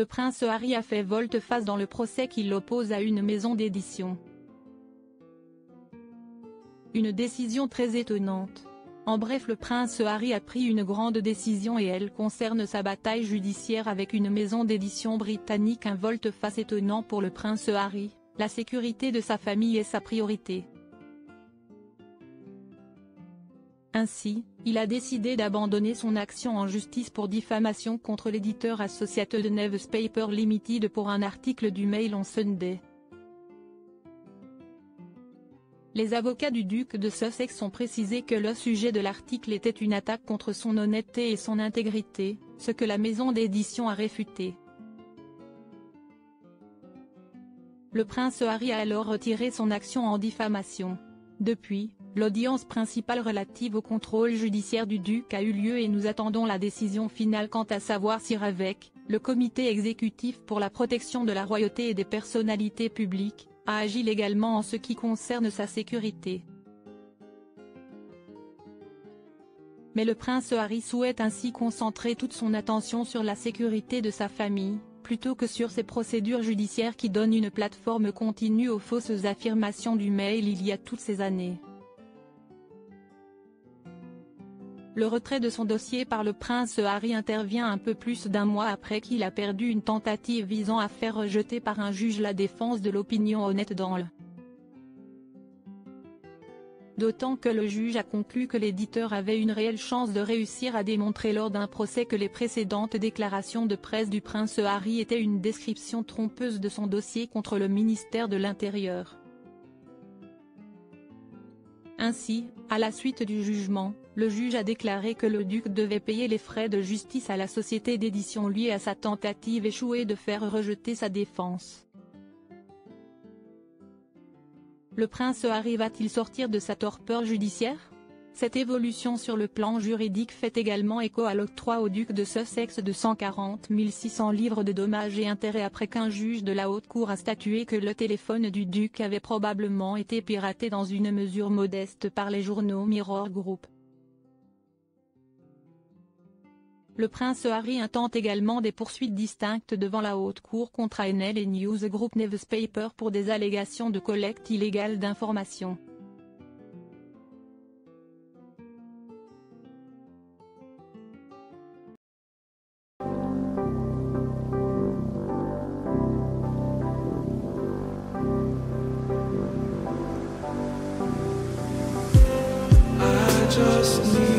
le prince Harry a fait volte-face dans le procès qui l'oppose à une maison d'édition. Une décision très étonnante. En bref, le prince Harry a pris une grande décision et elle concerne sa bataille judiciaire avec une maison d'édition britannique. Un volte-face étonnant pour le prince Harry, la sécurité de sa famille est sa priorité. Ainsi, il a décidé d'abandonner son action en justice pour diffamation contre l'éditeur Associated Newspaper Limited pour un article du Mail on Sunday. Les avocats du duc de Sussex ont précisé que le sujet de l'article était une attaque contre son honnêteté et son intégrité, ce que la maison d'édition a réfuté. Le prince Harry a alors retiré son action en diffamation. Depuis, l'audience principale relative au contrôle judiciaire du duc a eu lieu et nous attendons la décision finale quant à savoir si RAVEC, le comité exécutif pour la protection de la royauté et des personnalités publiques, a agi légalement en ce qui concerne sa sécurité. Mais le prince Harry souhaite ainsi concentrer toute son attention sur la sécurité de sa famille, plutôt que sur ces procédures judiciaires qui donnent une plateforme continue aux fausses affirmations du Mail il y a toutes ces années. Le retrait de son dossier par le prince Harry intervient un peu plus d'un mois après qu'il a perdu une tentative visant à faire rejeter par un juge la défense de l'opinion honnête dans le. D'autant que le juge a conclu que l'éditeur avait une réelle chance de réussir à démontrer lors d'un procès que les précédentes déclarations de presse du prince Harry étaient une description trompeuse de son dossier contre le ministère de l'Intérieur. Ainsi, à la suite du jugement, le juge a déclaré que le duc devait payer les frais de justice à la société d'édition liée à sa tentative échouée de faire rejeter sa défense. Le prince Harry va-t-il sortir de sa torpeur judiciaire? Cette évolution sur le plan juridique fait également écho à l'octroi au duc de Sussex de 140 600 livres de dommages et intérêts après qu'un juge de la haute cour a statué que le téléphone du duc avait probablement été piraté dans une mesure modeste par les journaux Mirror Group. Le prince Harry intente également des poursuites distinctes devant la haute cour contre ANL et News Group Newspaper pour des allégations de collecte illégale d'informations. Just need